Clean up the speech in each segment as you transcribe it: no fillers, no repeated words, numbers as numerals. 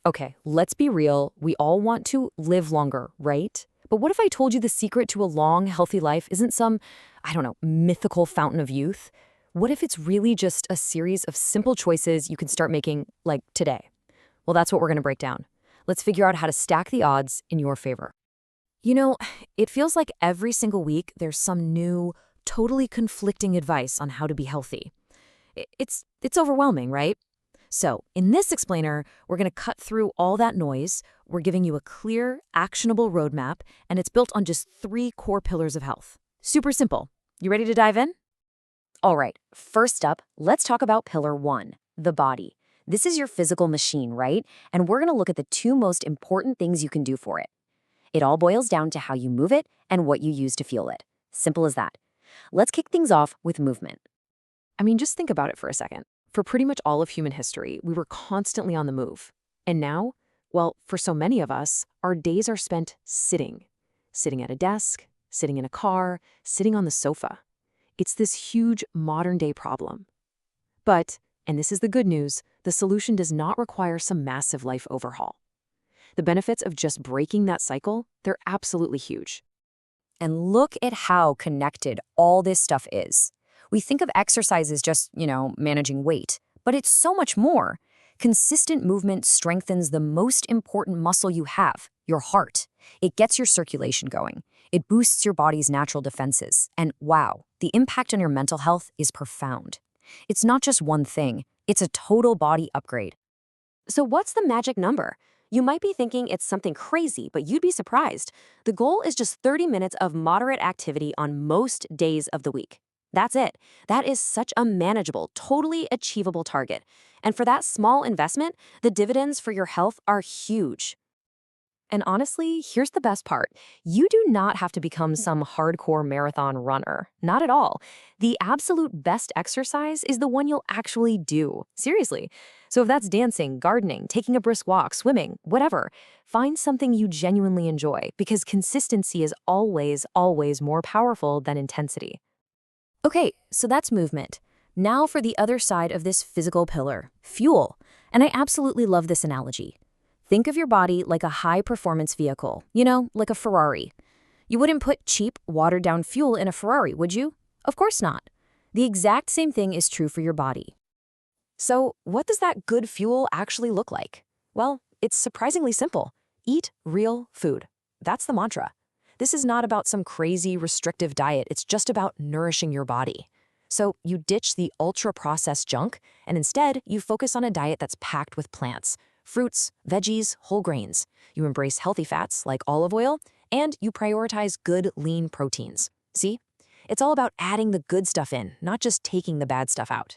Okay, let's be real. We all want to live longer, right? But what if I told you the secret to a long, healthy life isn't some, I don't know, mythical fountain of youth? What if it's really just a series of simple choices you can start making, like today? Well, that's what we're going to break down. Let's figure out how to stack the odds in your favor. You know, it feels like every single week there's some new, totally conflicting advice on how to be healthy. It's overwhelming, right? So, in this explainer, we're going to cut through all that noise. We're giving you a clear, actionable roadmap, and it's built on just 3 core pillars of health. Super simple. You ready to dive in? All right, first up, let's talk about pillar 1, the body. This is your physical machine, right? And we're going to look at the 2 most important things you can do for it. It all boils down to how you move it and what you use to fuel it. Simple as that. Let's kick things off with movement. I mean, just think about it for a second. For pretty much all of human history, we were constantly on the move. And now, well, for so many of us, our days are spent sitting. Sitting at a desk, sitting in a car, sitting on the sofa. It's this huge modern-day problem. But, and this is the good news, the solution does not require some massive life overhaul. The benefits of just breaking that cycle, they're absolutely huge. And look at how connected all this stuff is. We think of exercise as just, managing weight, but it's so much more. Consistent movement strengthens the most important muscle you have, your heart. It gets your circulation going. It boosts your body's natural defenses. And wow, the impact on your mental health is profound. It's not just one thing, it's a total body upgrade. So what's the magic number? You might be thinking it's something crazy, but you'd be surprised. The goal is just 30 minutes of moderate activity on most days of the week. That's it. That is such a manageable, totally achievable target. And for that small investment, the dividends for your health are huge. And honestly, here's the best part. You do not have to become some hardcore marathon runner. Not at all. The absolute best exercise is the one you'll actually do. Seriously. So if that's dancing, gardening, taking a brisk walk, swimming, whatever, find something you genuinely enjoy because consistency is always, always more powerful than intensity. Okay, so that's movement. Now for the other side of this physical pillar, fuel. And I absolutely love this analogy. Think of your body like a high-performance vehicle, like a Ferrari. You wouldn't put cheap, watered-down fuel in a Ferrari, would you? Of course not. The exact same thing is true for your body. So what does that good fuel actually look like? Well, it's surprisingly simple. Eat real food. That's the mantra. This is not about some crazy restrictive diet. It's just about nourishing your body. So you ditch the ultra-processed junk, and instead you focus on a diet that's packed with plants, fruits, veggies, whole grains. You embrace healthy fats like olive oil, and you prioritize good, lean proteins. See? It's all about adding the good stuff in, not just taking the bad stuff out.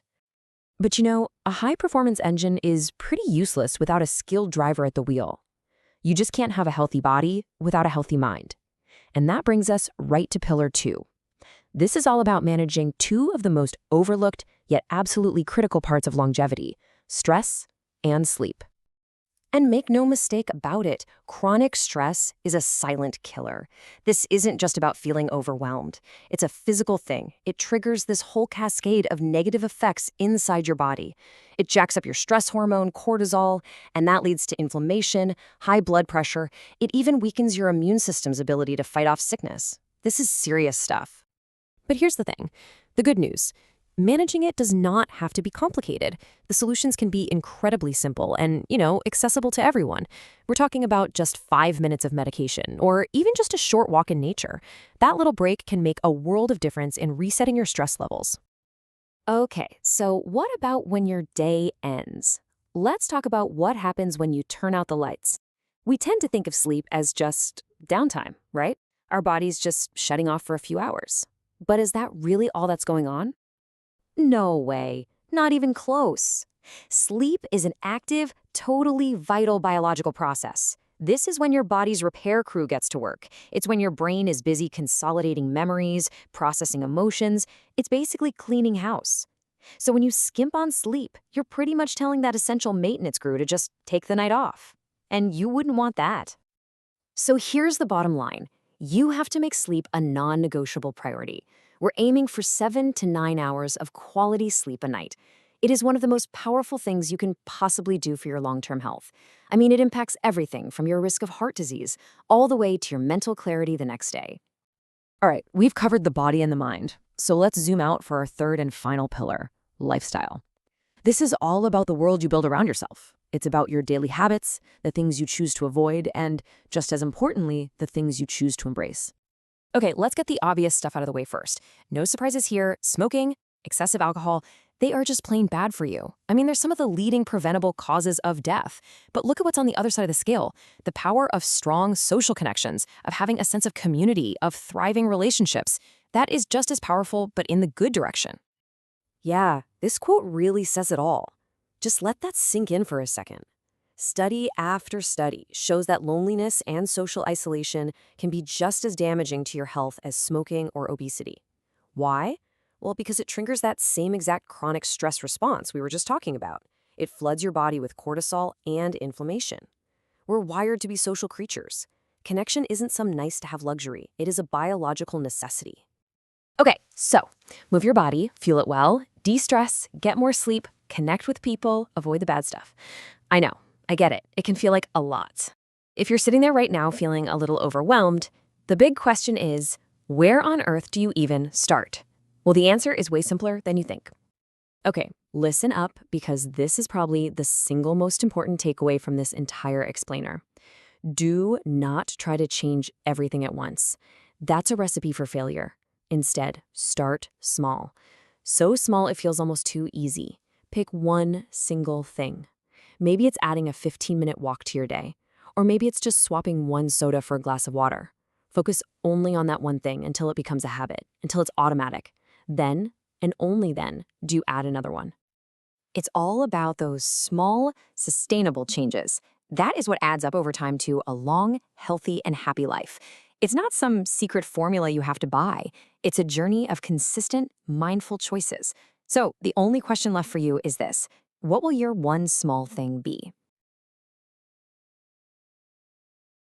But a high-performance engine is pretty useless without a skilled driver at the wheel. You just can't have a healthy body without a healthy mind. And that brings us right to pillar 2. This is all about managing 2 of the most overlooked yet absolutely critical parts of longevity: stress and sleep. And make no mistake about it, chronic stress is a silent killer. This isn't just about feeling overwhelmed. It's a physical thing. It triggers this whole cascade of negative effects inside your body. It jacks up your stress hormone, cortisol, and that leads to inflammation, high blood pressure. It even weakens your immune system's ability to fight off sickness. This is serious stuff. But here's the thing, the good news. Managing it does not have to be complicated. The solutions can be incredibly simple and, accessible to everyone. We're talking about just 5 minutes of medication or even just a short walk in nature. That little break can make a world of difference in resetting your stress levels. Okay, so what about when your day ends? Let's talk about what happens when you turn out the lights. We tend to think of sleep as just downtime, right? Our body's just shutting off for a few hours. But is that really all that's going on? No way. Not even close. Sleep is an active, totally vital biological process. This is when your body's repair crew gets to work. It's when your brain is busy consolidating memories, processing emotions. It's basically cleaning house. So when you skimp on sleep, you're pretty much telling that essential maintenance crew to just take the night off. And you wouldn't want that. So here's the bottom line. You have to make sleep a non-negotiable priority. We're aiming for 7 to 9 hours of quality sleep a night. It is one of the most powerful things you can possibly do for your long-term health. I mean, it impacts everything from your risk of heart disease all the way to your mental clarity the next day. All right, we've covered the body and the mind. So let's zoom out for our third and final pillar, lifestyle. This is all about the world you build around yourself. It's about your daily habits, the things you choose to avoid, and just as importantly, the things you choose to embrace. Okay, let's get the obvious stuff out of the way first. No surprises here. Smoking, excessive alcohol, they are just plain bad for you. I mean, they're some of the leading preventable causes of death. But look at what's on the other side of the scale. The power of strong social connections, of having a sense of community, of thriving relationships. That is just as powerful, but in the good direction. Yeah, this quote really says it all. Just let that sink in for a second. Study after study shows that loneliness and social isolation can be just as damaging to your health as smoking or obesity. Why? Well, because it triggers that same exact chronic stress response we were just talking about. It floods your body with cortisol and inflammation. We're wired to be social creatures. Connection isn't some nice-to-have luxury. It is a biological necessity. Okay, so move your body, fuel it well, de-stress, get more sleep, connect with people, avoid the bad stuff. I know, I get it. It can feel like a lot. If you're sitting there right now feeling a little overwhelmed, the big question is, where on earth do you even start? Well, the answer is way simpler than you think. Okay, listen up because this is probably the single most important takeaway from this entire explainer. Do not try to change everything at once. That's a recipe for failure. Instead, start small. So small it feels almost too easy. Pick one single thing. Maybe it's adding a 15-minute walk to your day. Or maybe it's just swapping one soda for a glass of water. Focus only on that one thing until it becomes a habit, until it's automatic. Then, and only then, do you add another one. It's all about those small, sustainable changes. That is what adds up over time to a long, healthy, and happy life. It's not some secret formula you have to buy. It's a journey of consistent, mindful choices. So the only question left for you is this: what will your one small thing be?